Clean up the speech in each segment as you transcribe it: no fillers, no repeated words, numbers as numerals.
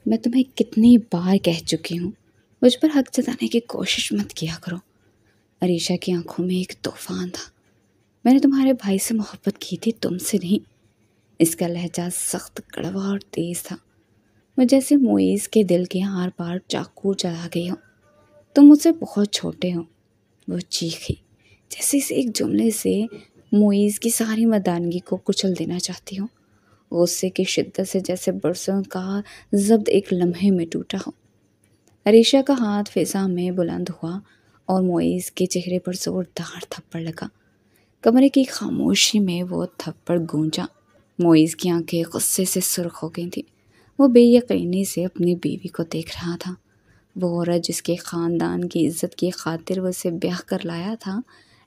میں تمہیں کتنی بار کہہ چکی ہوں، مجھ پر حق جتانے کی کوشش مت کیا کرو۔ عریشہ کی آنکھوں میں ایک طوفان تھا۔ میں نے تمہارے بھائی سے محبت کی تھی، تم سے نہیں۔ اس کا لہجہ سخت، کڑوا اور تیز تھا، وہ جیسے معیز کے دل کے ہار پار چاقو چلا گئی ہو۔ تم مجھ سے بہت چھوٹے ہو، وہ چیخی، جیسے اس ایک جملے سے معیز کی ساری مردانگی کو کچل دینا چاہتی ہو، غصے کی شدت سے جیسے برسوں کا ضبط ایک لمحے میں ٹوٹا ہو۔ عریشہ کا ہاتھ فضا میں بلند ہوا اور معیز کے چہرے پر زوردار تھپڑ لگا۔ کمرے کی خاموشی میں وہ تھپڑ گونجا۔ معیز کی آنکھیں غصے سے سرخ ہو گئی تھیں۔ وہ بے یقینی سے اپنی بیوی کو دیکھ رہا تھا۔ وہ عورت جس کے خاندان کی عزت کی خاطر وہ اسے بیاہ کر لایا تھا،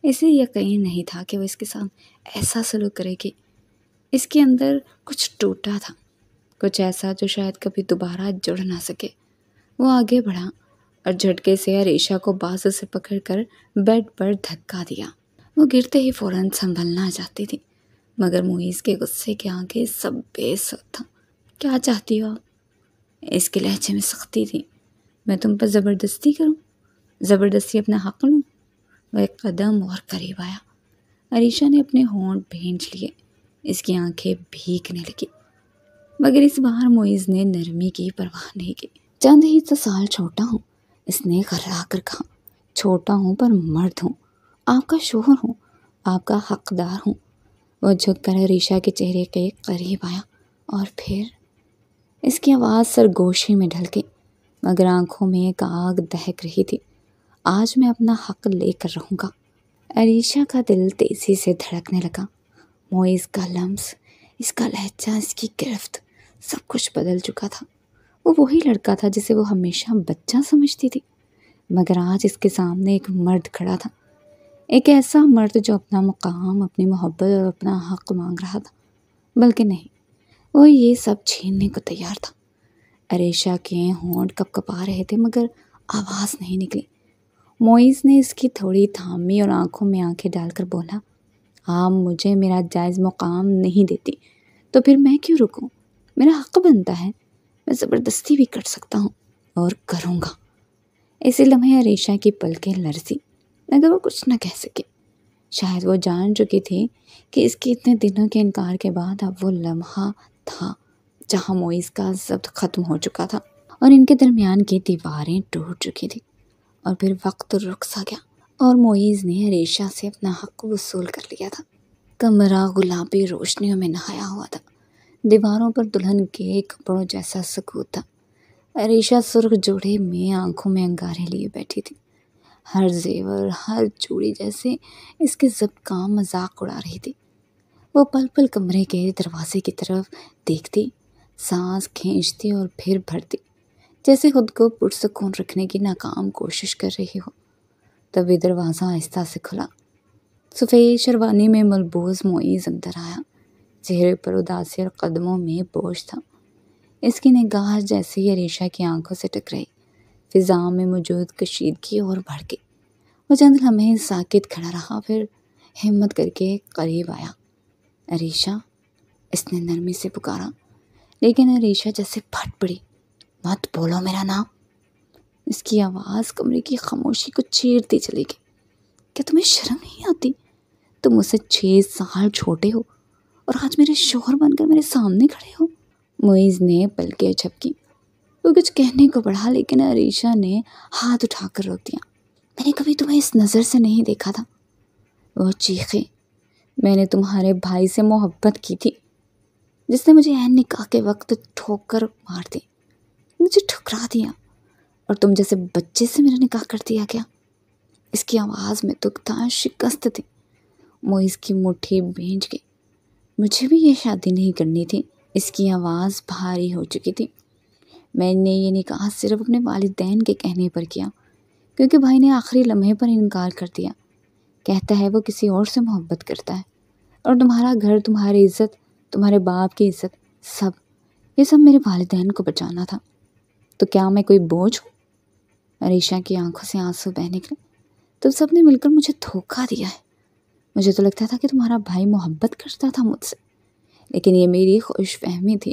اسے یقین نہیں تھا کہ وہ اس کے ساتھ ایسا سلوک کرے گی۔ اس کے اندر کچھ ٹوٹا تھا، کچھ ایسا جو شاید کبھی دوبارہ جڑ نہ سکے۔ وہ آگے بڑھا اور جھٹکے سے عریشہ کو بازو سے پکڑ کر بیڈ پر دھکا دیا۔ وہ گرتے ہی فوراً سنبھلنا چاہتی تھی، مگر معیز کے غصے کے آگے سب بے سود تھا۔ کیا چاہتی ہو آپ؟ اس کے لہجے میں سختی تھی۔ میں تم پر زبردستی کروں؟ زبردستی اپنا حق لوں؟ وہ ایک قدم اور قریب آیا۔ عریشہ نے اپنے ہونٹ بھینچ لیے، اس کی آنکھیں بھیگنے لگی، مگر اس بار معیز نے نرمی کی پرواہ نہیں کی۔ چند ہی تو سال چھوٹا ہوں، اس نے گھرا کر کہا۔ چھوٹا ہوں پر مرد ہوں، آپ کا شوہر ہوں، آپ کا حقدار ہوں۔ وہ جھک کر عریشہ کے چہرے کے قریب آیا اور پھر اس کی آواز سرگوشی میں ڈھل گئی، مگر آنکھوں میں ایک آگ دہک رہی تھی۔ آج میں اپنا حق لے کر رہوں گا۔ عریشہ کا دل تیزی سے دھڑکنے لگا۔ معیز کا لمس، اس کا لہجہ، اس کی گرفت، سب کچھ بدل چکا تھا۔ وہ وہی لڑکا تھا جسے وہ ہمیشہ بچہ سمجھتی تھی، مگر آج اس کے سامنے ایک مرد کھڑا تھا، ایک ایسا مرد جو اپنا مقام، اپنی محبت اور اپنا حق مانگ رہا تھا۔ بلکہ نہیں، وہ یہ سب چھیننے کو تیار تھا۔ عریشہ کے ہونٹ کپ کپا رہے تھے مگر آواز نہیں نکلی۔ معیز نے اس کی تھوڑی تھامی اور آنکھوں میں آنکھیں ڈال کر بولا، آپ مجھے میرا جائز مقام نہیں دیتی تو پھر میں کیوں رکوں؟ میرا حق بنتا ہے، میں زبردستی بھی کر سکتا ہوں اور کروں گا۔ اسی لمحے عریشہ کی پلکیں لرزی، مگر وہ کچھ نہ کہہ سکے۔ شاید وہ جان چکی تھی کہ اس کے اتنے دنوں کے انکار کے بعد اب وہ لمحہ تھا جہاں معیز کا ضبط ختم ہو چکا تھا اور ان کے درمیان کی دیواریں ٹوٹ چکی تھی، اور پھر وقت رک سا گیا اور معیز نے عریشہ سے اپنا حق وصول کر لیا تھا۔ کمرہ گلابی روشنیوں میں نہایا ہوا تھا، دیواروں پر دلہن کے کپڑوں جیسا سکوت تھا۔ عریشہ سرخ جوڑے میں آنکھوں میں انگارے لیے بیٹھی تھی، ہر زیور، ہر چوڑی جیسے اس کے ضبط کا مذاق اڑا رہی تھی۔ وہ پل پل کمرے کے دروازے کی طرف دیکھتی، سانس کھینچتی اور پھر بھرتی، جیسے خود کو پرسکون رکھنے کی ناکام کوشش کر رہی ہو۔ تبھی دروازہ آہستہ سے کھلا۔ سفید شیروانی میں ملبوس معیز اندر آیا، چہرے پر اداسی اور قدموں میں بوجھ تھا۔ اس کی نگاہ جیسے ہی عریشہ کی آنکھوں سے ٹکرائی، فضا میں موجود کشیدگی اور بڑھ گئی۔ وہ چند لمحے ساکت کھڑا رہا، پھر ہمت کر کے قریب آیا۔ عریشہ، اس نے نرمی سے پکارا، لیکن عریشہ جیسے پھٹ پڑی۔ مت بولو میرا نام۔ اس کی آواز کمرے کی خاموشی کو چیرتی چلی گئی۔ کیا تمہیں شرم نہیں آتی؟ تم مجھ سے 6 سال چھوٹے ہو اور آج میرے شوہر بن کر میرے سامنے کھڑے ہو۔ معیز نے پلکیں جھپکی۔ وہ کچھ کہنے کو بڑھا، لیکن عریشہ نے ہاتھ اٹھا کر روک دیا۔ میں نے کبھی تمہیں اس نظر سے نہیں دیکھا تھا، وہ چیخے۔ میں نے تمہارے بھائی سے محبت کی تھی، جس نے مجھے عین نکاح کے وقت ٹھوکر مار دی، مجھے ٹھکرا دیا، اور تم جیسے بچے سے میرا نکاح کر دیا گیا۔ اس کی آواز میں دکھ تھا، شکست تھی۔ معیز کی مٹھی بھینچ گئی۔ مجھے بھی یہ شادی نہیں کرنی تھی۔ اس کی آواز بھاری ہو چکی تھی۔ میں نے یہ نکاح صرف اپنے والدین کے کہنے پر کیا، کیونکہ بھائی نے آخری لمحے پر انکار کر دیا۔ کہتا ہے وہ کسی اور سے محبت کرتا ہے، اور تمہارا گھر، تمہاری عزت، تمہارے باپ کی عزت، یہ سب میرے والدین کو بچانا تھا۔ تو کیا میں کوئی بوجھ ہوں؟ عریشہ کی آنکھوں سے آنسو بہہ نکلے۔ تم سب نے مل کر مجھے دھوکہ دیا ہے۔ مجھے تو لگتا تھا کہ تمہارا بھائی محبت کرتا تھا مجھ سے، لیکن یہ میری خوش فہمی تھی۔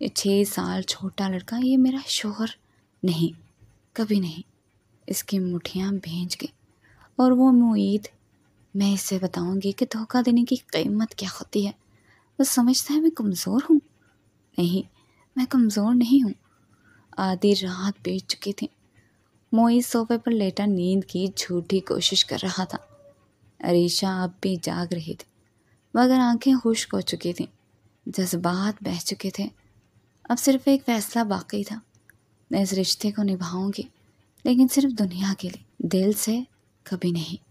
یہ 6 سال چھوٹا لڑکا یہ میرا شوہر نہیں، کبھی نہیں۔ اس کی مٹھیاں بھیج گئی۔ اور وہ معید، میں اسے بتاؤں گی کہ دھوکہ دینے کی قیمت کیا ہوتی ہے۔ وہ سمجھتا ہے میں کمزور ہوں۔ نہیں، میں کمزور نہیں ہوں۔ آدھی رات بیت چکی تھی۔ معید صوفے پر لیٹا نیند کی جھوٹی کوشش کر رہا تھا۔ عریشہ اب بھی جاگ رہی تھی، مگر آنکھیں خشک ہو چکی تھیں، جذبات بہہ چکے تھے۔ اب صرف ایک فیصلہ باقی تھا، میں اس رشتے کو نبھاؤں گی، لیکن صرف دنیا کے لیے، دل سے کبھی نہیں۔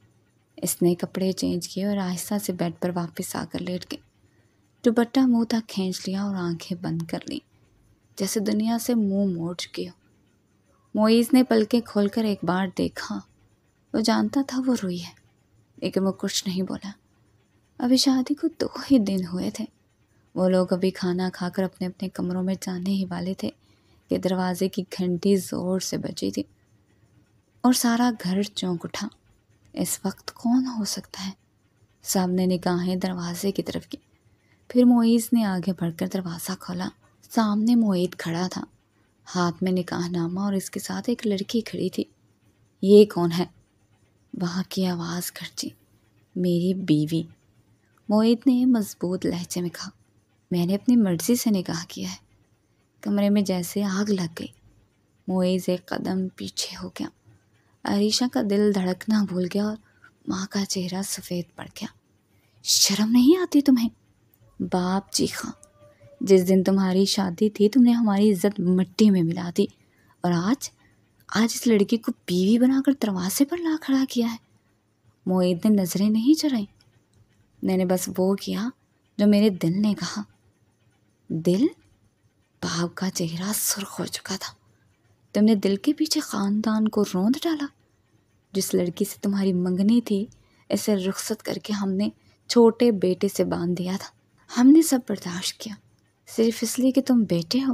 اس نے کپڑے چینج کیے اور آہستہ سے بیڈ پر واپس آ کر لیٹ گئی۔ دوپٹہ منہ تک کھینچ لیا اور آنکھیں بند کر لیں، جیسے دنیا سے منہ موڑ چکی ہو۔ معیز نے پلکیں کھول کر ایک بار دیکھا۔ وہ جانتا تھا وہ روئی ہے، لیکن وہ کچھ نہیں بولا۔ ابھی شادی کو 2 ہی دن ہوئے تھے۔ وہ لوگ ابھی کھانا کھا کر اپنے اپنے کمروں میں جانے ہی والے تھے کہ دروازے کی گھنٹی زور سے بجی تھی اور سارا گھر چونک اٹھا۔ اس وقت کون ہو سکتا ہے؟ سب نے نگاہیں دروازے کی طرف کی۔ پھر معیز نے آگے بڑھ کر دروازہ کھولا۔ سامنے معید کھڑا تھا، ہاتھ میں نکاح نامہ، اور اس کے ساتھ ایک لڑکی کھڑی تھی۔ یہ کون ہے؟ وہاں کی آواز گھرچی۔ میری بیوی، معید نے مضبوط لہجے میں کہا۔ میں نے اپنی مرضی سے نکاح کیا ہے۔ کمرے میں جیسے آگ لگ گئی۔ معید ایک قدم پیچھے ہو گیا۔ عریشہ کا دل دھڑکنا بھول گیا اور ماں کا چہرہ سفید پڑ گیا۔ شرم نہیں آتی تمہیں؟ باپ چیخا۔ جس دن تمہاری شادی تھی تم نے ہماری عزت مٹی میں ملا دی، اور آج اس لڑکی کو بیوی بنا کر دروازے پر لا کھڑا کیا ہے۔ معید نے نظریں نہیں چرائیں۔ میں نے بس وہ کیا جو میرے دل نے کہا۔ دل؟ باپ کا چہرہ سرخ ہو چکا تھا۔ تم نے دل کے پیچھے خاندان کو روند ڈالا۔ جس لڑکی سے تمہاری منگنی تھی، اسے رخصت کر کے ہم نے چھوٹے بیٹے سے باندھ دیا تھا۔ ہم نے سب برداشت کیا، صرف اس لیے کہ تم بیٹے ہو۔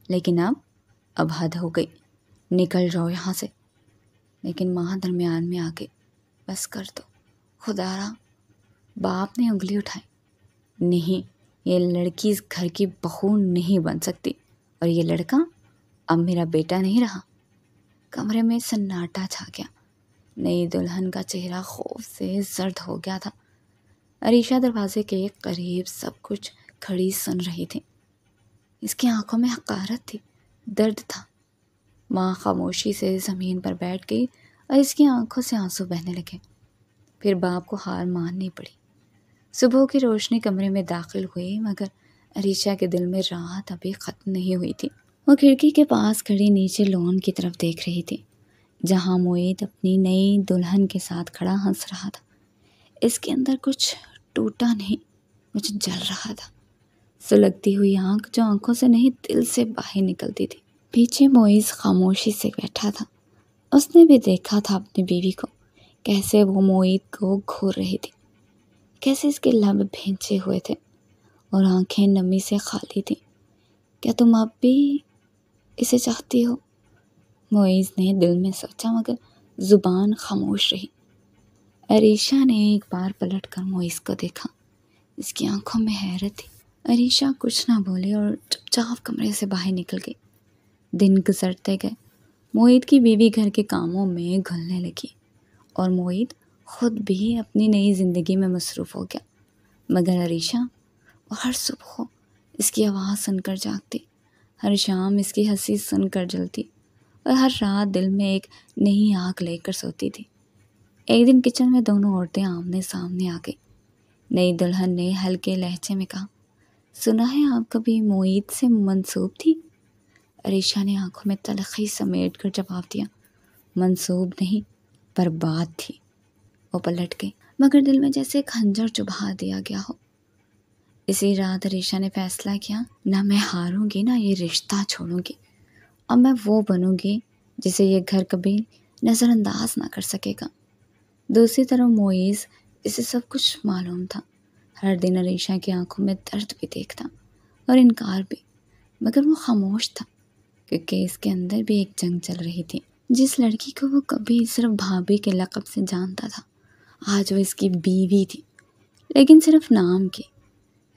لیکن اب حد ہو گئی، نکل جاؤ یہاں سے۔ لیکن ماں درمیان میں آ گئی۔ بس کر دو خدا را۔ باپ نے انگلی اٹھائی۔ نہیں، یہ لڑکی اس گھر کی بہو نہیں بن سکتی، اور یہ لڑکا اب میرا بیٹا نہیں رہا۔ کمرے میں سناٹا چھا گیا۔ نئی دلہن کا چہرہ خوف سے زرد ہو گیا تھا۔ عریشہ دروازے کے قریب سب کچھ کھڑی سن رہی تھی۔ اس کی آنکھوں میں حقارت تھی، درد تھا۔ ماں خاموشی سے زمین پر بیٹھ گئی اور اس کی آنکھوں سے آنسو بہنے لگے۔ پھر باپ کو ہار ماننی پڑی۔ صبح کی روشنی کمرے میں داخل ہوئی، مگر عریشہ کے دل میں راحت ابھی ختم نہیں ہوئی تھی۔ وہ کھڑکی کے پاس کھڑی نیچے لون کی طرف دیکھ رہی تھی، جہاں معید اپنی نئی دلہن کے ساتھ کھڑا ہنس رہا تھا۔ اس کے اندر کچھ ٹوٹا نہیں، کچھ جل رہا تھا۔ سلگتی ہوئی آنکھ جو آنکھوں سے نہیں دل سے باہر نکلتی تھی۔ پیچھے معید خاموشی سے بیٹھا تھا۔ اس نے بھی دیکھا تھا اپنی بیوی کو، کیسے وہ معید کو گھور رہی تھی، کیسے اس کے لب بھینچے ہوئے تھے اور آنکھیں نمی سے خالی تھیں۔ کیا تم اب بھی اسے چاہتی ہو؟ معید نے دل میں سوچا، مگر زبان خاموش رہی۔ عریشہ نے ایک بار پلٹ کر معید کو دیکھا۔ اس کی آنکھوں میں حیرت تھی۔ عریشہ کچھ نہ بولی اور چپ چاپ کمرے سے باہر نکل گئی۔ دن گزرتے گئے۔ معید کی بیوی گھر کے کاموں میں گھلنے لگی اور معید خود بھی اپنی نئی زندگی میں مصروف ہو گیا۔ مگر عریشہ، وہ ہر صبح اس کی آواز سن کر جاگتی، ہر شام اس کی ہنسی سن کر جلتی، اور ہر رات دل میں ایک نئی آگ لے کر سوتی تھی۔ ایک دن کچن میں دونوں عورتیں آمنے سامنے آ گئی۔ نئی دلہن نے ہلکے لہجے میں کہا، سنا ہے آپ کبھی معید سے منسوب تھی؟ عریشہ نے آنکھوں میں تلخی سمیٹ کر جواب دیا، منسوب نہیں، پر بات تھی۔ وہ پلٹ گئی، مگر دل میں جیسے ایک خنجر چبھا دیا گیا ہو۔ اسی رات عریشہ نے فیصلہ کیا، نہ میں ہاروں گی نہ یہ رشتہ چھوڑوں گی۔ اب میں وہ بنوں گی جسے یہ گھر کبھی نظر انداز نہ کر سکے گا۔ دوسری طرف معید، اسے سب کچھ معلوم تھا۔ ہر دن عریشہ کی آنکھوں میں درد بھی دیکھتا اور انکار بھی، مگر وہ خاموش تھا، کیونکہ اس کے اندر بھی ایک جنگ چل رہی تھی۔ جس لڑکی کو وہ کبھی صرف بھابھی کے لقب سے جانتا تھا، آج وہ اس کی بیوی تھی، لیکن صرف نام کی۔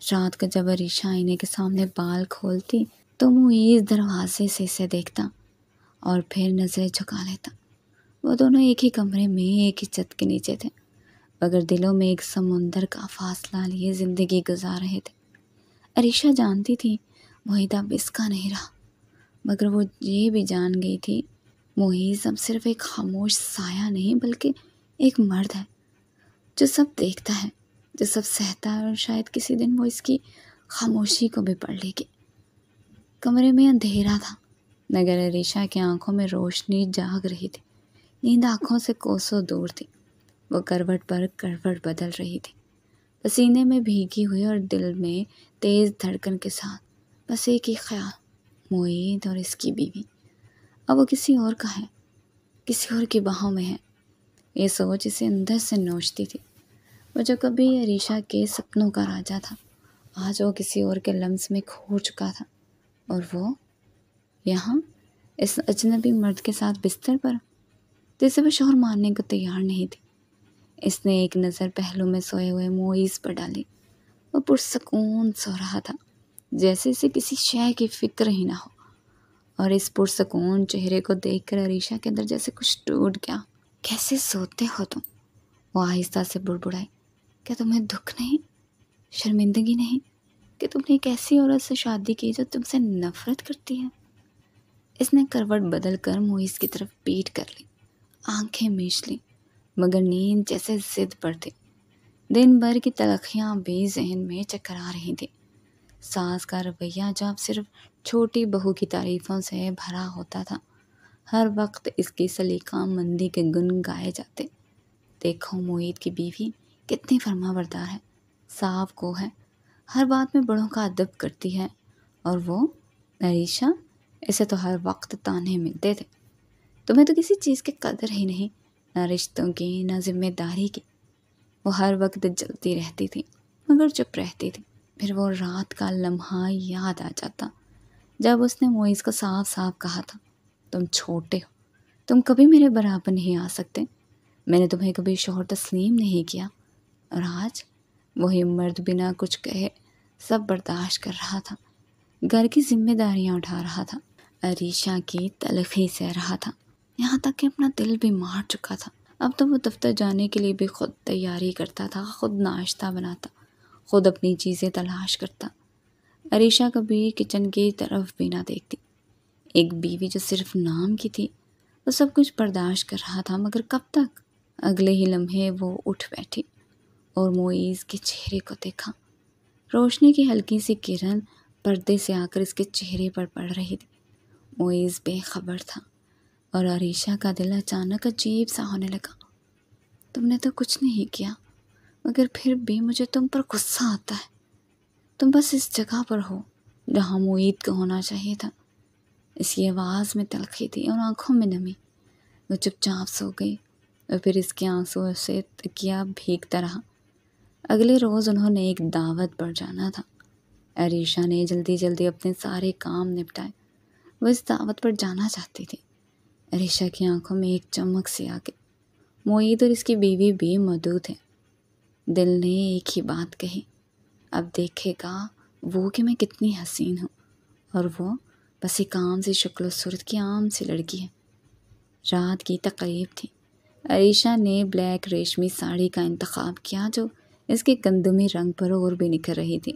رات کو جب عریشہ آئینے کے سامنے بال کھولتی تو معیز دروازے سے اسے دیکھتا اور پھر نظریں جھکا لیتا۔ وہ دونوں ایک ہی کمرے میں ایک ہی چھت کے نیچے تھے، مگر دلوں میں ایک سمندر کا فاصلہ لیے زندگی گزار رہے تھے۔ عریشہ جانتی تھی معید اب اس کا نہیں رہا، مگر وہ یہ بھی جان گئی تھی معیز اب صرف ایک خاموش سایہ نہیں بلکہ ایک مرد ہے جو سب دیکھتا ہے، جو سب سہتا ہے، اور شاید کسی دن وہ اس کی خاموشی کو بھی پڑھ لے گی۔ کمرے میں اندھیرا تھا، مگر عریشہ کی آنکھوں میں روشنی جاگ رہی تھی۔ نیند آنکھوں سے کوسوں دور تھی، وہ کروٹ پر کروٹ بدل رہی تھی، پسینے میں بھیگی ہوئی اور دل میں تیز دھڑکن کے ساتھ بس ایک ہی خیال، معید اور اس کی بیوی۔ اب وہ کسی اور کا ہے، کسی اور کی باہوں میں ہے۔ یہ سوچ اسے اندر سے نوچتی تھی۔ وہ جو کبھی عریشہ کے سپنوں کا راجا تھا، آج وہ کسی اور کے لمس میں کھو چکا تھا، اور وہ یہاں اس اجنبی مرد کے ساتھ بستر پر، جسے وہ شوہر ماننے کو تیار نہیں تھی۔ اس نے ایک نظر پہلو میں سوئے ہوئے معیز پر ڈالی۔ وہ پرسکون سو رہا تھا، جیسے اسے کسی شے کی فکر ہی نہ ہو، اور اس پرسکون چہرے کو دیکھ کر عریشہ کے اندر جیسے کچھ ٹوٹ گیا۔ کیسے سوتے ہو تم؟ وہ آہستہ سے بڑبڑائی۔ کیا تمہیں دکھ نہیں، شرمندگی نہیں کہ تم نے ایک ایسی عورت سے شادی کی جو تم سے نفرت کرتی ہے؟ اس نے کروٹ بدل کر معیز کی طرف پیٹ کر لی، آنکھیں میچ لی، مگر نیند جیسے ضد پر تھی۔ دن بھر کی تلخیاں بھی ذہن میں چکرا رہی تھی۔ ساس کا رویہ جو اب صرف چھوٹی بہو کی تعریفوں سے بھرا ہوتا تھا، ہر وقت اس کی سلیقہ مندی کے گن گائے جاتے۔ دیکھو معید کی بیوی کتنی فرما بردار ہے، صاف کو ہے، ہر بات میں بڑوں کا ادب کرتی ہے، اور وہ عریشہ، اسے تو ہر وقت تانے ملتے تھے۔ تمہیں تو کسی چیز کی قدر ہی نہیں، نہ رشتوں کی، نہ ذمہ داری کی۔ وہ ہر وقت جلتی رہتی تھی، مگر چپ رہتی تھی۔ پھر وہ رات کا لمحہ یاد آ جاتا جب اس نے معیز کو صاف صاف کہا تھا، تم چھوٹے ہو، تم کبھی میرے برابر نہیں آ سکتے، میں نے تمہیں کبھی شوہر تسلیم نہیں کیا۔ اور آج وہی مرد بنا کچھ کہے سب برداشت کر رہا تھا، گھر کی ذمہ داریاں اٹھا رہا تھا، عریشہ کی تلخی سہ رہا تھا، یہاں تک کہ اپنا دل بھی مار چکا تھا۔ اب تو وہ دفتر جانے کے لیے بھی خود تیاری کرتا تھا، خود ناشتہ بناتا، خود اپنی چیزیں تلاش کرتا۔ عریشہ کبھی کچن کی طرف بھی نہ دیکھتی۔ ایک بیوی جو صرف نام کی تھی، وہ سب کچھ برداشت کر رہا تھا، مگر کب تک؟ اگلے ہی لمحے وہ اٹھ بیٹھی اور معیز کے چہرے کو دیکھا۔ روشنی کی ہلکی سی کرن پردے سے آ کر اس کے چہرے پر پڑ رہی تھی۔ معیز بے خبر تھا، اور عریشہ کا دل اچانک عجیب سا ہونے لگا۔ تم نے تو کچھ نہیں کیا، مگر پھر بھی مجھے تم پر غصہ آتا ہے۔ تم بس اس جگہ پر ہو جہاں معید کو ہونا چاہیے تھا۔ اس کی آواز میں تلخی تھی اور آنکھوں میں نمی۔ وہ چپ چاپ سو گئی، اور پھر اس کے آنسوں سے تکیہ بھیگتا رہا۔ اگلے روز انہوں نے ایک دعوت پر جانا تھا۔ عریشہ نے جلدی جلدی اپنے سارے کام نپٹائے۔ وہ اس دعوت پر جانا چاہتی تھی۔ عریشہ کی آنکھوں میں ایک چمک سی آ گئی۔ معید اور اس کی بیوی بھی موجود تھے۔ دل نے ایک ہی بات کہی، اب دیکھے گا وہ کہ میں کتنی حسین ہوں، اور وہ بس ایک عام سی شکل و صورت کی عام سی لڑکی ہے۔ رات کی تقریب تھی۔ عریشہ نے بلیک ریشمی ساڑی کا انتخاب کیا جو اس کے گندمی رنگ پر اور بھی نکھر رہی تھی۔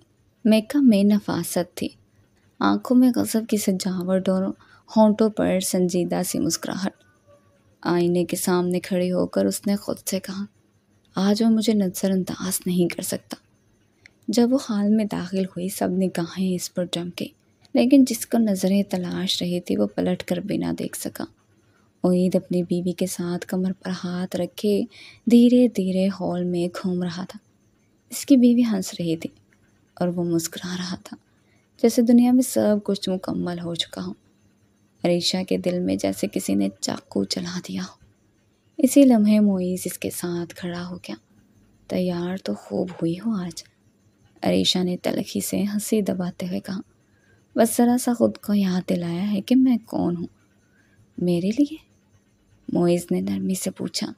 میک اپ میں نفاست تھی، آنکھوں میں غضب کی سجاوٹ اور ہونٹوں پر سنجیدہ سی مسکراہٹ۔ آئینے کے سامنے کھڑی ہو کر اس نے خود سے کہا، آج وہ مجھے نظر انداز نہیں کر سکتا۔ جب وہ حال میں داخل ہوئی سب نگاہیں اس پر جم گئی، لیکن جس کو نظریں تلاش رہی تھی وہ پلٹ کر بھی نہ دیکھ سکا۔ معید اپنی بیوی کے ساتھ کمر پر ہاتھ رکھے دھیرے دھیرے ہال میں گھوم رہا تھا۔ اس کی بیوی ہنس رہی تھی اور وہ مسکرا رہا تھا، جیسے دنیا میں سب کچھ مکمل ہو چکا ہو۔ عریشہ کے دل میں جیسے کسی نے چاقو چلا دیا ہو۔ اسی لمحے معیز اس کے ساتھ کھڑا ہو گیا۔ تیار تو خوب ہوئی ہو آج، عریشہ نے تلخی سے ہنسی دباتے ہوئے کہا۔ بس ذرا سا خود کو یاد دلایا ہے کہ میں کون ہوں۔ میرے لیے؟ معیز نے نرمی سے پوچھا،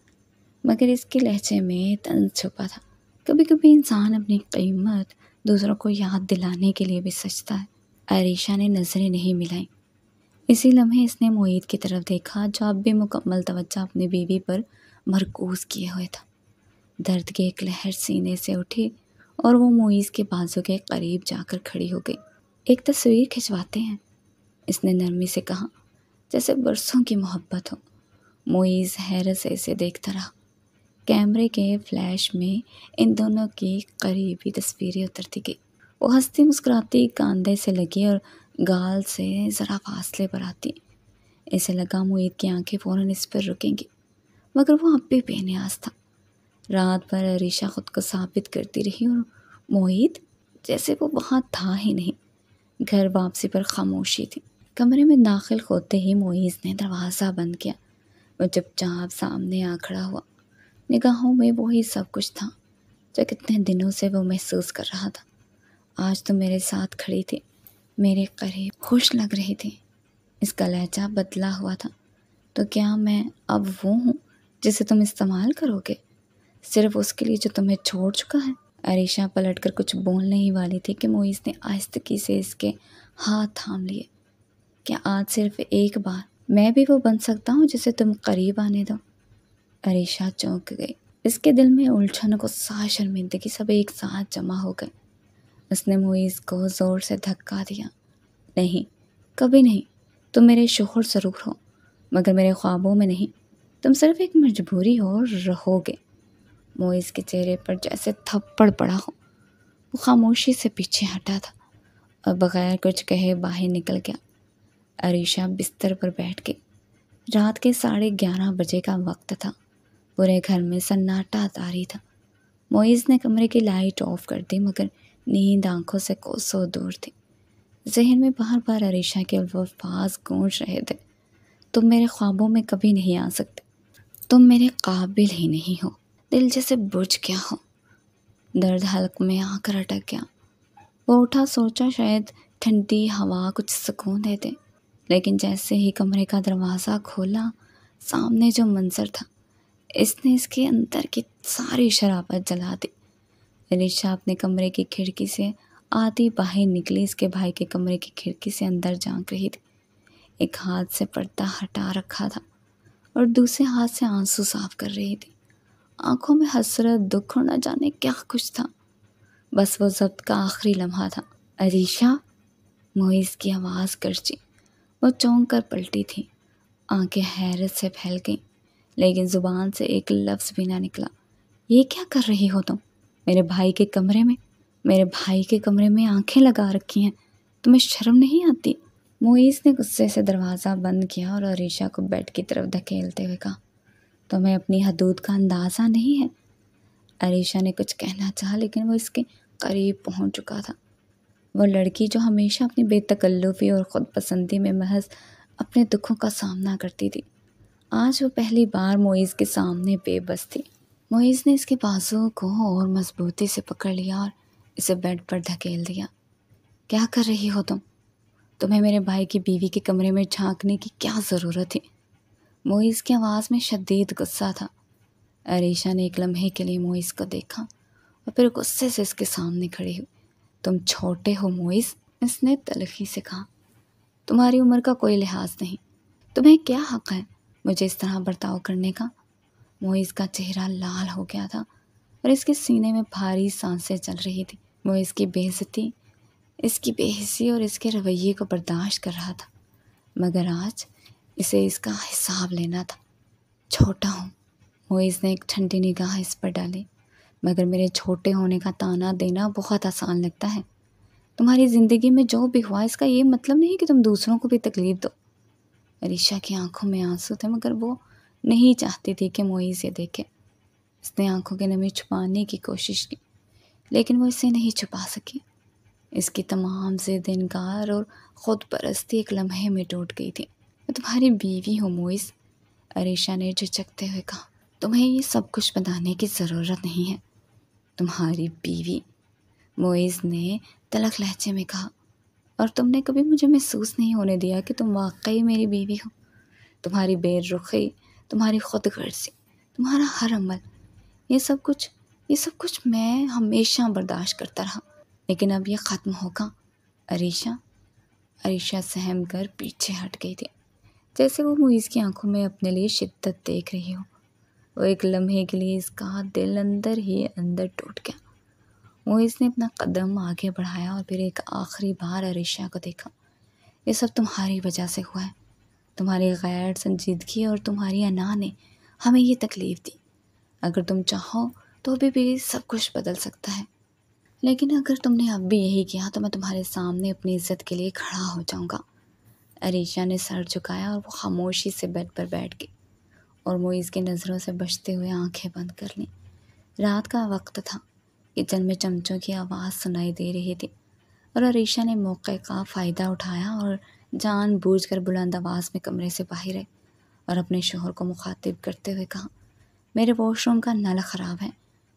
مگر اس کے لہجے میں طنز چھپا تھا۔ کبھی کبھی انسان اپنی قیمت دوسروں کو یاد دلانے کے لیے بھی سجتا ہے۔ عریشہ نے نظریں نہیں ملائیں۔ اسی لمحے اس نے معید کی طرف دیکھا جو اب بھی مکمل توجہ اپنی بیوی پر مرکوز کیے ہوئے تھا۔ درد کی ایک لہر سینے سے اٹھی اور وہ معید کے بازو کے قریب جا کر کھڑی ہو گئی۔ ایک تصویر کھنچواتے ہیں، اس نے نرمی سے کہا، جیسے برسوں کی محبت ہو۔ معید حیرت سے اسے دیکھتا رہا۔ کیمرے کے فلیش میں ان دونوں کی قریبی تصویریں اترتی گئی۔ وہ ہنستی مسکراتی کاندھے سے لگی اور گال سے ذرا فاصلے پر آتی۔ اسے لگا معید کی آنکھیں فوراً اس پر رکیں گی، مگر وہ اب بھی بے نیاز تھا۔ رات بھر عریشہ خود کو ثابت کرتی رہی اور معید جیسے وہ وہاں تھا ہی نہیں۔ گھر واپسی پر خاموشی تھی۔ کمرے میں داخل ہوتے ہی معید نے دروازہ بند کیا۔ وہ چپ چاپ سامنے آ کھڑا ہوا۔ نگاہوں میں وہی سب کچھ تھا جو کتنے دنوں سے وہ محسوس کر رہا تھا۔ آج تو میرے ساتھ کھڑی تھی، میرے قریب خوش لگ رہی تھی۔ اس کا لہجہ بدلا ہوا تھا۔ تو کیا میں اب وہ ہوں جسے تم استعمال کرو گے، صرف اس کے لیے جو تمہیں چھوڑ چکا ہے؟ عریشہ پلٹ کر کچھ بولنے ہی والی تھی کہ معید نے آہستگی سے اس کے ہاتھ تھام لیے۔ کیا آج صرف ایک بار میں بھی وہ بن سکتا ہوں جسے تم قریب آنے دو؟ عریشہ چونک گئی۔ اس کے دل میں الجھن، غصہ، شرمندگی سب ایک ساتھ جمع ہو گئے۔ اس نے معید کو زور سے دھکا دیا۔ نہیں، کبھی نہیں۔ تم میرے شوہر ضرور ہو، مگر میرے خوابوں میں نہیں۔ تم صرف ایک مجبوری ہو اور رہو گے۔ معید کے چہرے پر جیسے تھپڑ پڑا ہو۔ وہ خاموشی سے پیچھے ہٹا تھا اور بغیر کچھ کہے باہر نکل گیا۔ عریشہ بستر پر بیٹھ گئی۔ رات کے 11:30 بجے کا وقت تھا۔ پورے گھر میں سناٹا طاری تھا۔ معید نے کمرے کی لائٹ آف کر دی، مگر نیند آنکھوں سے کوسوں دور تھی۔ ذہن میں بار بار عریشہ کے الفاظ گونج رہے تھے۔ تم میرے خوابوں میں کبھی نہیں آ سکتے، تم میرے قابل ہی نہیں ہو۔ دل جیسے بجھ گیا ہو۔ درد حلق میں آ کر اٹک گیا۔ وہ اٹھا، سوچا شاید ٹھنڈی ہوا کچھ سکون دے دے، لیکن جیسے ہی کمرے کا دروازہ کھولا، سامنے جو منظر تھا اس نے اس کے اندر کی ساری شرارت جلا دی۔ عریشہ اپنے کمرے کی کھڑکی سے آدھی باہر نکلی، اس کے بھائی کے کمرے کی کھڑکی سے اندر جھانک رہی تھی۔ ایک ہاتھ سے پردہ ہٹا رکھا تھا اور دوسرے ہاتھ سے آنسو صاف کر رہی تھی۔ آنکھوں میں حسرت، دکھ اور نہ جانے کیا کچھ تھا۔ بس وہ ضبط کا آخری لمحہ تھا۔ عریشہ، معید کی آواز گرجی۔ وہ چونک کر پلٹی تھی۔ آنکھیں حیرت سے پھیل گئیں، لیکن زبان سے ایک لفظ بھی نہ نکلا۔ یہ کیا کر رہی ہو تم؟ میرے بھائی کے کمرے میں، میرے بھائی کے کمرے میں آنکھیں لگا رکھی ہیں، تمہیں شرم نہیں آتی؟ معید نے غصے سے دروازہ بند کیا اور عریشہ کو بیڈ کی طرف دھکیلتے ہوئے کہا، تمہیں اپنی حدود کا اندازہ نہیں ہے؟ عریشہ نے کچھ کہنا چاہا، لیکن وہ اس کے قریب پہنچ چکا تھا۔ وہ لڑکی جو ہمیشہ اپنی بے تکلفی اور خود پسندی میں محض اپنے دکھوں کا سامنا کرتی تھی، آج وہ پہلی بار معید کے سامنے بے بس تھی۔ معید نے اس کے بازو کو اور مضبوطی سے پکڑ لیا اور اسے بیڈ پر دھکیل دیا۔ کیا کر رہی ہو تم؟ تمہیں میرے بھائی کی بیوی کے کمرے میں جھانکنے کی کیا ضرورت تھی؟ معید کی آواز میں شدید غصہ تھا۔ عریشہ نے ایک لمحے کے لیے معید کو دیکھا اور پھر غصے سے اس کے سامنے کھڑی ہوئی۔ تم چھوٹے ہو معید، اس نے تلخی سے کہا۔ تمہاری عمر کا کوئی لحاظ نہیں۔ تمہیں کیا حق ہے مجھے اس طرح برتاؤ کرنے کا؟ معید کا چہرہ لال ہو گیا تھا اور اس کے سینے میں بھاری سانسیں چل رہی تھی۔ وہ اس کی بے عزتی، اس کی بے حسی اور اس کے رویے کو برداشت کر رہا تھا، مگر آج اسے اس کا حساب لینا تھا۔ چھوٹا ہوں، معید نے ایک ٹھنڈی نگاہ اس پر ڈالی، مگر میرے چھوٹے ہونے کا طعنہ دینا بہت آسان لگتا ہے۔ تمہاری زندگی میں جو بھی ہوا اس کا یہ مطلب نہیں کہ تم دوسروں کو بھی تکلیف دو۔ عریشہ کی آنکھوں میں آنسو تھے، مگر وہ نہیں چاہتی تھی کہ معید یہ دیکھے۔ اس نے آنکھوں کی نمی چھپانے کی کوشش کی، لیکن وہ اسے نہیں چھپا سکی۔ اس کی تمام ضد، انکار اور خود پرستی ایک لمحے میں ٹوٹ گئی تھی۔ میں تمہاری بیوی ہوں معید، عریشہ نے جھجکتے ہوئے کہا۔ تمہیں یہ سب کچھ بتانے کی ضرورت نہیں ہے۔ تمہاری بیوی، معید نے تلخ لہجے میں کہا، اور تم نے کبھی مجھے محسوس نہیں ہونے دیا کہ تم واقعی میری بیوی ہو۔ تمہاری بے رخی، تمہاری خود غرضی، تمہارا ہر عمل، یہ سب کچھ میں ہمیشہ برداشت کرتا رہا، لیکن اب یہ ختم ہوگا۔ عریشہ عریشہ سہم کر پیچھے ہٹ گئی تھی، جیسے وہ معیز کی آنکھوں میں اپنے لیے شدت دیکھ رہی ہو۔ وہ ایک لمحے کے لیے اس کا دل اندر ہی اندر ٹوٹ گیا۔ معیز نے اپنا قدم آگے بڑھایا اور پھر ایک آخری بار عریشہ کو دیکھا۔ یہ سب تمہاری وجہ سے ہوا ہے۔ تمہاری غیر سنجیدگی اور تمہاری انا نے ہمیں یہ تکلیف دی۔ اگر تم چاہو تو ابھی بھی سب کچھ بدل سکتا ہے، لیکن اگر تم نے اب بھی یہی کیا تو میں تمہارے سامنے اپنی عزت کے لیے کھڑا ہو جاؤں گا۔ عریشہ نے سر جھکایا اور وہ خاموشی سے بیڈ پر بیٹھ گئی اور معیز کی نظروں سے بچتے ہوئے آنکھیں بند کر لیں۔ رات کا وقت تھا، کچن میں چمچوں کی آواز سنائی دے رہی تھی اور عریشہ نے موقع کا فائدہ اٹھایا اور جان بوجھ کر بلند آواز میں کمرے سے باہر آئی اور اپنے شوہر کو مخاطب کرتے ہوئے کہا، میرے واش روم کا نل خراب ہے،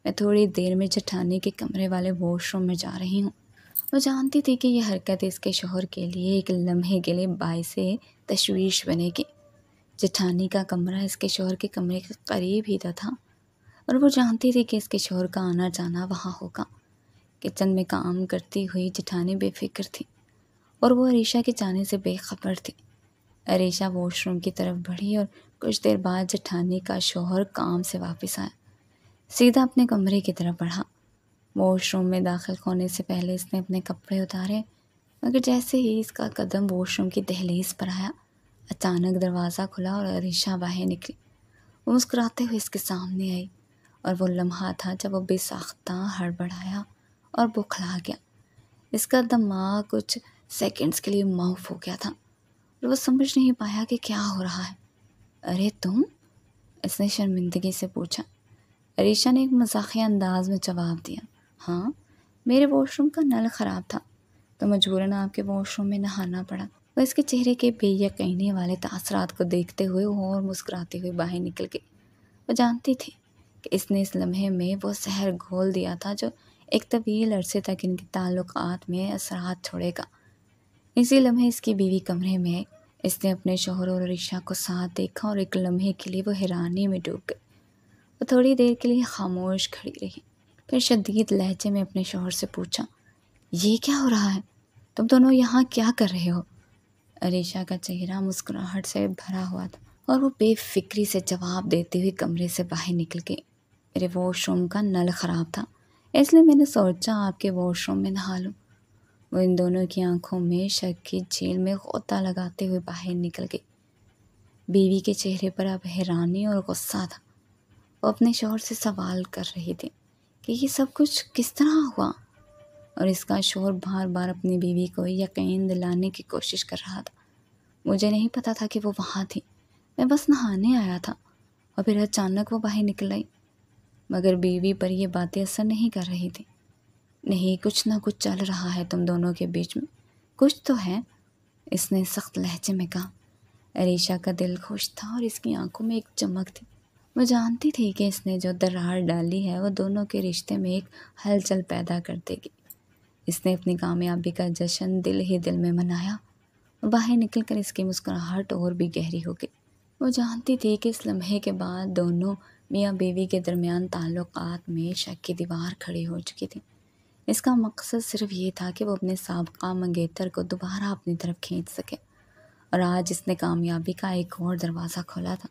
میں تھوڑی دیر میں جٹھانی کے کمرے والے واش روم میں جا رہی ہوں۔ وہ جانتی تھی کہ یہ حرکت اس کے شوہر کے لیے ایک لمحے کے لیے باعث تشویش بنے گی۔ جٹھانی کا کمرہ اس کے شوہر کے کمرے کے قریب ہی تھا اور وہ جانتی تھی کہ اس کے شوہر کا آنا جانا وہاں ہوگا۔ کچن میں کام کرتی ہوئی جٹھانی بے فکر تھی اور وہ عریشہ کے جانے سے بے خبر تھی۔ عریشہ واش روم کی طرف بڑھی اور کچھ دیر بعد جٹھانی کا شوہر کام سے واپس آیا، سیدھا اپنے کمرے کی طرف بڑھا۔ واش روم میں داخل ہونے سے پہلے اس نے اپنے کپڑے اتارے، مگر جیسے ہی اس کا قدم واش روم کی دہلیز پر آیا، اچانک دروازہ کھلا اور عریشہ باہر نکلی۔ وہ مسکراتے ہوئے اس کے سامنے آئی اور وہ لمحہ تھا جب وہ بے ساختہ ہڑبڑایا اور بوکھلا گیا۔ اس کا دماغ کچھ سیکنڈز کے لیے معاف ہو گیا تھا اور وہ سمجھ نہیں پایا کہ کیا ہو رہا ہے۔ ارے تم؟ اس نے شرمندگی سے پوچھا۔ عریشہ نے ایک مزاحیہ انداز میں جواب دیا، ہاں، میرے واش روم کا نل خراب تھا تو مجبوراً آپ کے واش روم میں نہانا پڑا۔ وہ اس کے چہرے کے بے یقینی والے تاثرات کو دیکھتے ہوئے اور مسکراتے ہوئے باہر نکل گئی۔ وہ جانتی تھی کہ اس نے اس لمحے میں وہ زہر گھول دیا تھا جو ایک طویل عرصے تک ان کے تعلقات میں اثرات چھوڑے گا۔ اسی لمحے اس کی بیوی کمرے میں آئی۔ اس نے اپنے شوہر اور عریشہ کو ساتھ دیکھا اور ایک لمحے کے لیے وہ حیرانی میں ڈوب گئی۔ وہ تھوڑی دیر کے لیے خاموش کھڑی رہی، پھر شدید لہجے میں اپنے شوہر سے پوچھا، یہ کیا ہو رہا ہے؟ تم دونوں یہاں کیا کر رہے ہو؟ عریشہ کا چہرہ مسکراہٹ سے بھرا ہوا تھا اور وہ بے فکری سے جواب دیتے ہوئے کمرے سے باہر نکل گئی۔ میرے واش روم کا نل خراب تھا، اس لیے میں نے سوچا آپ کے واش روم میں نہا لوں۔ وہ ان دونوں کی آنکھوں میں شک کی جھیل میں غوطہ لگاتے ہوئے باہر نکل گئی۔ بیوی کے چہرے پر اب حیرانی اور غصہ تھا۔ وہ اپنے شوہر سے سوال کر رہی تھی کہ یہ سب کچھ کس طرح ہوا، اور اس کا شوہر بار بار اپنی بیوی کو یقین دلانے کی کوشش کر رہا تھا، مجھے نہیں پتا تھا کہ وہ وہاں تھی، میں بس نہانے آیا تھا اور پھر اچانک وہ باہر نکل آئی۔ مگر بیوی پر یہ باتیں اثر نہیں کر رہی تھی۔ نہیں، کچھ نہ کچھ چل رہا ہے تم دونوں کے بیچ میں، کچھ تو ہے، اس نے سخت لہجے میں کہا۔ عریشہ کا دل خوش تھا اور اس کی آنکھوں میں ایک چمک تھی۔ وہ جانتی تھی کہ اس نے جو درار ڈالی ہے وہ دونوں کے رشتے میں ایک ہلچل پیدا کر دے گی۔ اس نے اپنی کامیابی کا جشن دل ہی دل میں منایا اور باہر نکل کر اس کی مسکراہٹ اور بھی گہری ہو گئی۔ وہ جانتی تھی کہ اس لمحے کے بعد دونوں میاں بیوی کے درمیان تعلقات میں شک کی دیوار کھڑی ہو چکی تھی۔ اس کا مقصد صرف یہ تھا کہ وہ اپنے سابقہ منگیتر کو دوبارہ اپنی طرف کھینچ سکے، اور آج اس نے کامیابی کا ایک اور دروازہ کھولا تھا۔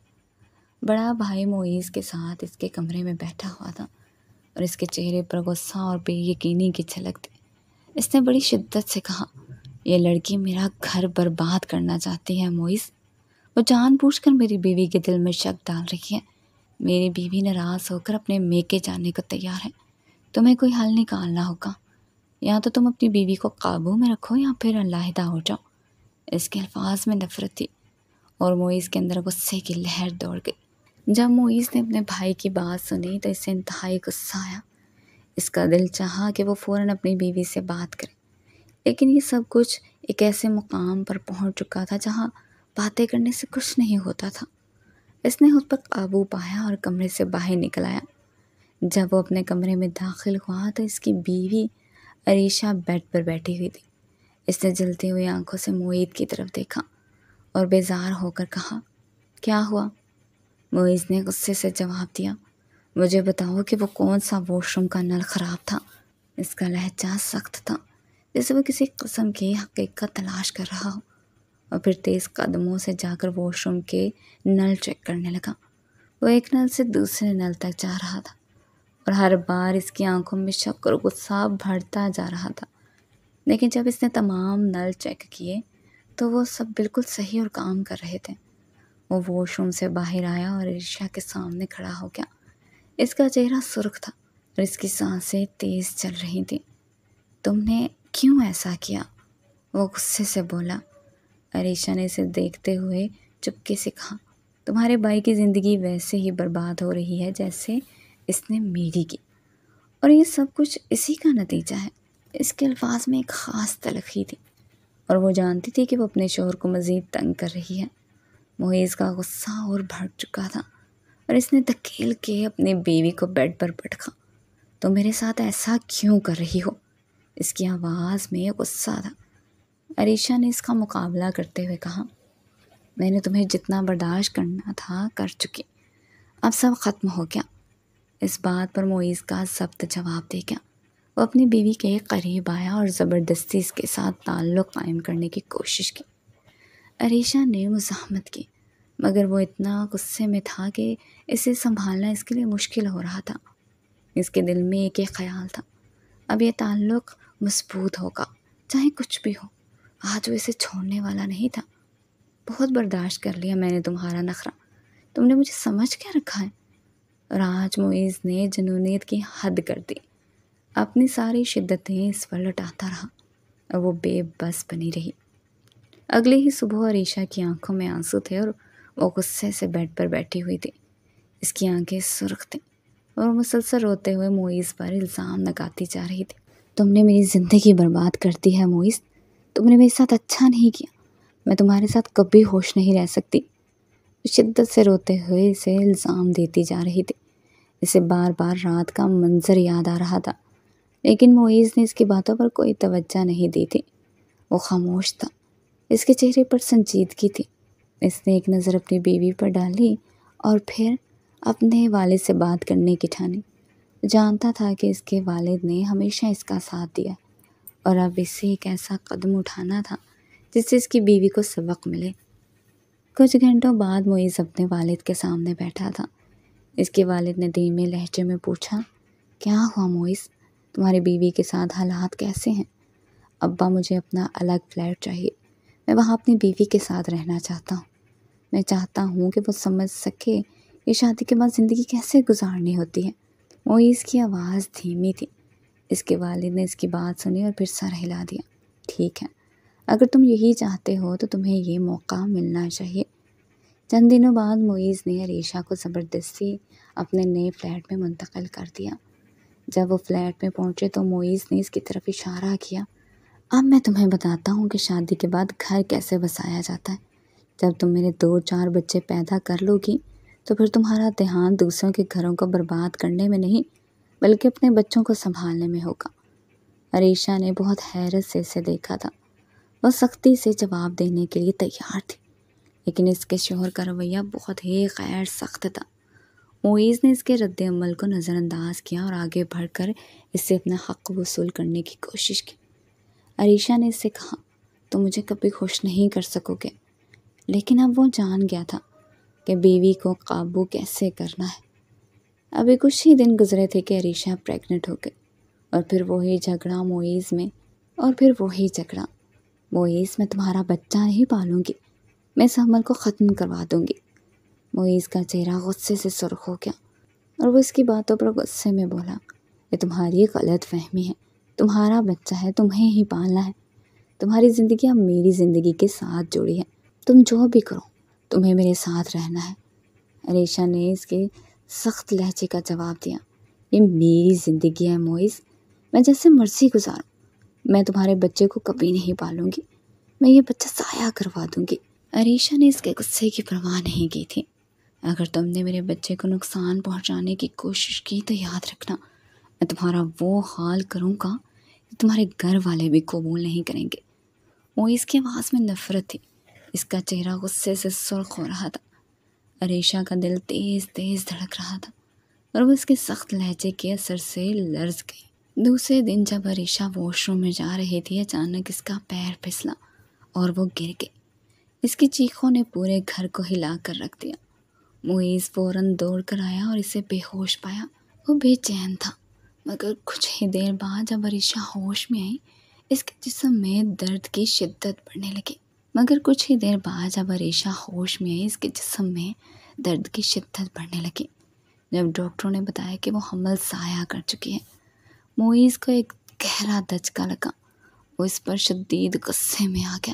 بڑا بھائی معیز کے ساتھ اس کے کمرے میں بیٹھا ہوا تھا اور اس کے چہرے پر غصہ اور بے یقینی کی جھلک تھی۔ اس نے بڑی شدت سے کہا، یہ لڑکی میرا گھر برباد کرنا چاہتی ہے معیز، وہ جان بوجھ کر میری بیوی کے دل میں شک ڈال رہی ہے۔ میری بیوی ناراض ہو کر اپنے میکے جانے کو تیار ہے، تمہیں کوئی حل نکالنا ہوگا، یا تو تم اپنی بیوی کو قابو میں رکھو یا پھر علیحدہ ہو جاؤ۔ اس کے الفاظ میں نفرت تھی اور معیز کے اندر غصے کی لہر دوڑ گئی۔ جب معیز نے اپنے بھائی کی بات سنی تو اسے انتہائی غصہ آیا۔ اس کا دل چاہا کہ وہ فوراً اپنی بیوی سے بات کرے، لیکن یہ سب کچھ ایک ایسے مقام پر پہنچ چکا تھا جہاں باتیں کرنے سے کچھ نہیں ہوتا تھا۔ اس نے اس پر قابو پایا اور کمرے سے باہر نکل آیا۔ جب وہ اپنے کمرے میں داخل ہوا تو اس کی بیوی عریشہ بیڈ پر بیٹھی ہوئی تھی۔ اس نے جلتی ہوئی آنکھوں سے معید کی طرف دیکھا اور بیزار ہو کر کہا، کیا ہوا؟ معید نے غصے سے جواب دیا، مجھے بتاؤ کہ وہ کون سا واش روم کا نل خراب تھا۔ اس کا لہجہ سخت تھا، جیسے وہ کسی قسم کی حقیقت تلاش کر رہا ہو، اور پھر تیز قدموں سے جا کر واش روم کے نل چیک کرنے لگا۔ وہ ایک نل سے دوسرے نل تک جا رہا تھا، اور ہر بار اس کی آنکھوں میں شک اور غصہ بڑھتا جا رہا تھا۔ لیکن جب اس نے تمام نل چیک کیے تو وہ سب بالکل صحیح اور کام کر رہے تھے۔ وہ واش روم سے باہر آیا اور عریشہ کے سامنے کھڑا ہو گیا۔ اس کا چہرہ سرخ تھا اور اس کی سانسیں تیز چل رہی تھیں۔ تم نے کیوں ایسا کیا؟ وہ غصے سے بولا۔ عریشہ نے اسے دیکھتے ہوئے چپکے سے کہا، تمہارے بھائی کی زندگی ویسے ہی برباد ہو رہی ہے جیسے اس نے میری کی، اور یہ سب کچھ اسی کا نتیجہ ہے۔ اس کے الفاظ میں ایک خاص تلخی تھی، اور وہ جانتی تھی کہ وہ اپنے شوہر کو مزید تنگ کر رہی ہے۔ معیز کا غصہ اور بڑھ چکا تھا، اور اس نے دھکیل کے اپنی بیوی کو بیڈ پر پٹکا۔ تم میرے ساتھ ایسا کیوں کر رہی ہو؟ اس کی آواز میں غصہ تھا۔ عریشہ نے اس کا مقابلہ کرتے ہوئے کہا، میں نے تمہیں جتنا برداشت کرنا تھا کر چکی، اب سب ختم ہو گیا۔ اس بات پر معیز کا ضبط جواب دے گیا۔ وہ اپنی بیوی کے قریب آیا اور زبردستی اس کے ساتھ تعلق قائم کرنے کی کوشش کی۔ عریشہ نے مزاحمت کی، مگر وہ اتنا غصے میں تھا کہ اسے سنبھالنا اس کے لیے مشکل ہو رہا تھا۔ اس کے دل میں ایک خیال تھا، اب یہ تعلق مضبوط ہوگا، چاہے کچھ بھی ہو۔ آج وہ اسے چھوڑنے والا نہیں تھا۔ بہت برداشت کر لیا میں نے تمہارا نخرہ، تم نے مجھے سمجھ کیا رکھا ہے؟ اور آج معیز نے جنونیت کی حد کر دی، اپنی ساری شدتیں اس پر لٹاتا رہا، اور وہ بے بس بنی رہی۔ اگلے ہی صبح عریشہ کی آنکھوں میں آنسو تھے، اور وہ غصے سے بیڈ پر بیٹھی ہوئی تھی۔ اس کی آنکھیں سرخ تھیں، اور وہ مسلسل روتے ہوئے معیز پر الزام لگاتی جا رہی تھی۔ تم نے میری زندگی برباد کر دی ہے معیز، تم نے میرے ساتھ اچھا نہیں کیا، میں تمہارے ساتھ کبھی خوش نہیں رہ سکتی۔ شدت سے روتے ہوئے اسے الزام دیتی جا رہی تھی۔ اسے بار بار رات کا منظر یاد آ رہا تھا، لیکن معیز نے اس کی باتوں پر کوئی توجہ نہیں دی تھی۔ وہ خاموش تھا، اس کے چہرے پر سنجیدگی تھی۔ اس نے ایک نظر اپنی بیوی پر ڈالی اور پھر اپنے والد سے بات کرنے کی ٹھانی۔ جانتا تھا کہ اس کے والد نے ہمیشہ اس کا ساتھ دیا، اور اب اسے ایک ایسا قدم اٹھانا تھا جس سے اس کی بیوی کو سبق ملے۔ کچھ گھنٹوں بعد معیز اپنے والد کے سامنے بیٹھا تھا۔ اس کے والد نے دھیمے لہجے میں پوچھا، کیا ہوا معیز؟ تمہاری بیوی کے ساتھ حالات کیسے ہیں؟ ابا، مجھے اپنا الگ فلیٹ چاہیے، میں وہاں اپنی بیوی کے ساتھ رہنا چاہتا ہوں۔ میں چاہتا ہوں کہ وہ سمجھ سکے کہ شادی کے بعد زندگی کیسے گزارنی ہوتی ہے۔ معیز کی آواز دھیمی تھی۔ اس کے والد نے اس کی بات سنی اور پھر سر ہلا دیا۔ ٹھیک ہے، اگر تم یہی چاہتے ہو تو تمہیں یہ موقع ملنا چاہیے۔ چند دنوں بعد معیز نے عریشہ کو زبردستی اپنے نئے فلیٹ میں منتقل کر دیا۔ جب وہ فلیٹ میں پہنچے تو معیز نے اس کی طرف اشارہ کیا، اب میں تمہیں بتاتا ہوں کہ شادی کے بعد گھر کیسے بسایا جاتا ہے۔ جب تم میرے 2-4 بچے پیدا کر لو گی تو پھر تمہارا دھیان دوسروں کے گھروں کو برباد کرنے میں نہیں بلکہ اپنے بچوں کو سنبھالنے میں ہوگا۔ عریشہ نے بہت حیرت سے اسے دیکھا تھا۔ وہ سختی سے جواب دینے کے لیے تیار تھی، لیکن اس کے شوہر کا رویہ بہت ہی غیر سخت تھا۔ معیز نے اس کے رد عمل کو نظر انداز کیا اور آگے بڑھ کر اس سے اپنا حق وصول کرنے کی کوشش کی۔ عریشہ نے اس سے کہا، تم مجھے کبھی خوش نہیں کر سکو گے۔ لیکن اب وہ جان گیا تھا کہ بیوی کو قابو کیسے کرنا ہے۔ ابھی کچھ ہی دن گزرے تھے کہ عریشہ پریگننٹ ہو گئی، اور پھر وہی جھگڑا معیز میں، اور پھر وہی جھگڑا۔ معیز، میں تمہارا بچہ نہیں پالوں گی، میں اس عمل کو ختم کروا دوں گی۔ معیز کا چہرہ غصے سے سرخ ہو گیا، اور وہ اس کی باتوں پر غصے میں بولا، یہ تمہاری غلط فہمی ہے، تمہارا بچہ ہے، تمہیں ہی پالنا ہے۔ تمہاری زندگی اب میری زندگی کے ساتھ جڑی ہے، تم جو بھی کرو، تمہیں میرے ساتھ رہنا ہے۔ عریشہ نے اس کے سخت لہجے کا جواب دیا، یہ میری زندگی ہے معیز، میں جیسے مرضی گزاروں، میں تمہارے بچے کو کبھی نہیں پالوں گی، میں یہ بچہ ضائع کروا دوں گی۔ عریشہ نے اس کے غصے کی پرواہ نہیں کی تھی۔ اگر تم نے میرے بچے کو نقصان پہنچانے کی کوشش کی تو یاد رکھنا، میں تمہارا وہ حال کروں گا کہ تمہارے گھر والے بھی قبول نہیں کریں گے۔ معیز کی آواز میں نفرت تھی، اس کا چہرہ غصے سے سرخ ہو رہا تھا۔ عریشہ کا دل تیز تیز دھڑک رہا تھا، اور وہ اس کے سخت لہجے کے اثر سے لرز گئی۔ دوسرے دن جب عریشہ واش روم میں جا رہی تھی، اچانک اس کا پیر پھسلا اور وہ گر گئی۔ اس کی چیخوں نے پورے گھر کو ہلا کر رکھ دیا۔ معیز فوراً دوڑ کر آیا اور اسے بے ہوش پایا۔ وہ بے چین تھا، مگر کچھ ہی دیر بعد جب عریشہ ہوش میں آئی، اس کے جسم میں درد کی شدت بڑھنے لگی۔ جب ڈاکٹروں نے بتایا کہ وہ حمل ضائع کر چکی ہے، معیز کو ایک گہرا دھچکا لگا۔ وہ اس پر شدید غصے میں آ گیا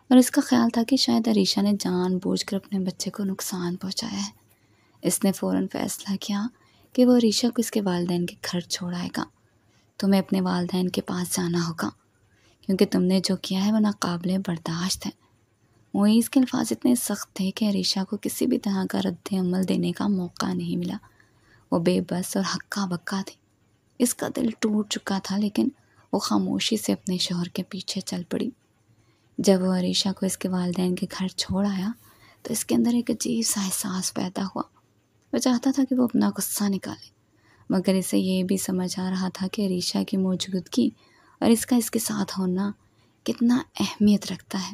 اور اس کا خیال تھا کہ شاید عریشہ نے جان بوجھ کر اپنے بچے کو نقصان پہنچایا ہے۔ اس نے فوراً فیصلہ کیا کہ وہ عریشہ کو اس کے والدین کے گھر چھوڑ آئے گا۔ تمہیں اپنے والدین کے پاس جانا ہوگا، کیونکہ تم نے جو کیا ہے وہ ناقابل برداشت ہے۔ معیز کے الفاظ اتنے سخت تھے کہ عریشہ کو کسی بھی طرح کا رد عمل دینے کا موقع نہیں ملا۔ وہ بے بس اور ہکا بکا تھی۔ اس کا دل ٹوٹ چکا تھا، لیکن وہ خاموشی سے اپنے شوہر کے پیچھے چل پڑی۔ جب وہ عریشہ کو اس کے والدین کے گھر چھوڑ آیا تو اس کے اندر ایک عجیب سا احساس پیدا ہوا۔ وہ چاہتا تھا کہ وہ اپنا غصہ نکالے، مگر اسے یہ بھی سمجھ آ رہا تھا کہ عریشہ کی موجودگی اور اس کے ساتھ ہونا کتنا اہمیت رکھتا ہے۔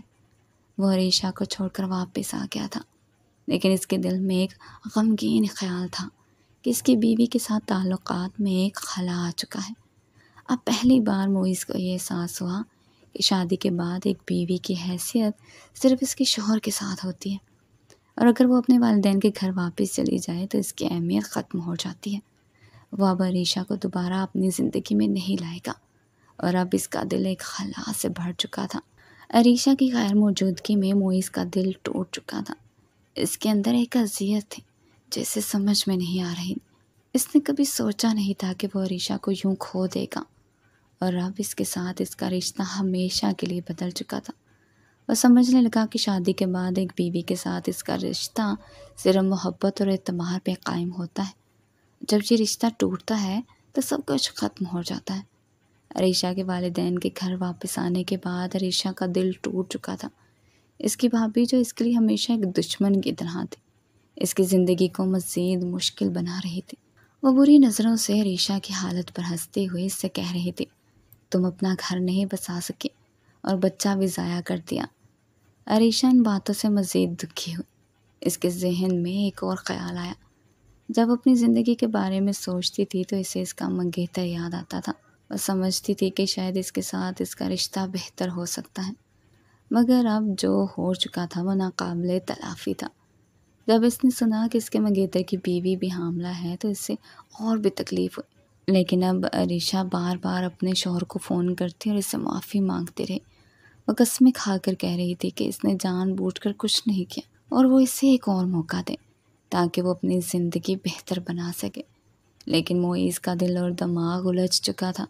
وہ عریشہ کو چھوڑ کر واپس آ گیا تھا، لیکن اس کے دل میں ایک غمگین خیال تھا کہ اس کی بیوی کے ساتھ تعلقات میں ایک خلا آ چکا ہے۔ اب پہلی بار معیز کو یہ احساس ہوا کہ شادی کے بعد ایک بیوی کی حیثیت صرف اس کے شوہر کے ساتھ ہوتی ہے، اور اگر وہ اپنے والدین کے گھر واپس چلی جائے تو اس کی اہمیت ختم ہو جاتی ہے۔ وہ اب عریشہ کو دوبارہ اپنی زندگی میں نہیں لائے گا، اور اب اس کا دل ایک خلا سے بھر چکا تھا۔ عریشہ کی غیر موجودگی میں معیز کا دل ٹوٹ چکا تھا۔ اس کے اندر ایک اذیت تھی جسے سمجھ میں نہیں آ رہی۔ اس نے کبھی سوچا نہیں تھا کہ وہ عریشہ کو یوں کھو دے گا، اور اب اس کے ساتھ اس کا رشتہ ہمیشہ کے لیے بدل چکا تھا۔ وہ سمجھنے لگا کہ شادی کے بعد ایک بیوی کے ساتھ اس کا رشتہ صرف محبت اور اعتماد پہ قائم ہوتا ہے۔ جب یہ رشتہ ٹوٹتا ہے تو سب کچھ ختم ہو جاتا ہے۔ عریشہ کے والدین کے گھر واپس آنے کے بعد عریشہ کا دل ٹوٹ چکا تھا۔ اس کی بھابھی، جو اس کے لیے ہمیشہ ایک دشمن کی طرح تھی، اس کی زندگی کو مزید مشکل بنا رہی تھی۔ وہ بری نظروں سے عریشہ کی حالت پر ہنستے ہوئے اس سے کہہ رہی تھی، تم اپنا گھر نہیں بسا سکی اور بچہ بھی ضائع کر دیا۔ عریشہ ان باتوں سے مزید دکھی ہوئی۔ اس کے ذہن میں ایک اور خیال آیا۔ جب اپنی زندگی کے بارے میں سوچتی تھی تو اسے اس کا منگیتر یاد آتا تھا۔ وہ سمجھتی تھی کہ شاید اس کے ساتھ اس کا رشتہ بہتر ہو سکتا ہے، مگر اب جو ہو چکا تھا وہ ناقابل تلافی تھا۔ جب اس نے سنا کہ اس کے منگیتر کی بیوی بھی حاملہ ہے تو اس سے اور بھی تکلیف ہوئی، لیکن اب عریشہ بار بار اپنے شوہر کو فون کرتی اور اس سے معافی مانگتی رہی۔ وہ قسمیں کھا کر کہہ رہی تھی کہ اس نے جان بوجھ کر کچھ نہیں کیا اور وہ اسے ایک اور موقع دے تاکہ وہ اپنی زندگی بہتر بنا سکے۔ لیکن معیز کا دل اور دماغ الجھ چکا تھا،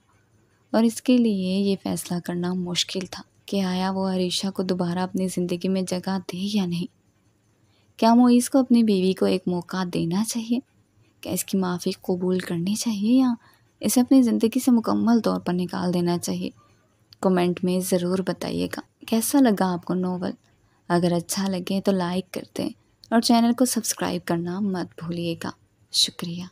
اور اس کے لیے یہ فیصلہ کرنا مشکل تھا کہ آیا وہ عریشہ کو دوبارہ اپنی زندگی میں جگہ دے یا نہیں۔ کیا معیز کو اپنی بیوی کو ایک موقع دینا چاہیے؟ کیا اس کی معافی قبول کرنی چاہیے، یا اسے اپنی زندگی سے مکمل طور پر نکال دینا چاہیے؟ کمنٹ میں ضرور بتائیے گا کیسا لگا آپ کو ناول۔ اگر اچھا لگے تو لائک کر دیں اور چینل کو سبسکرائب کرنا مت بھولیے گا۔ شکریہ۔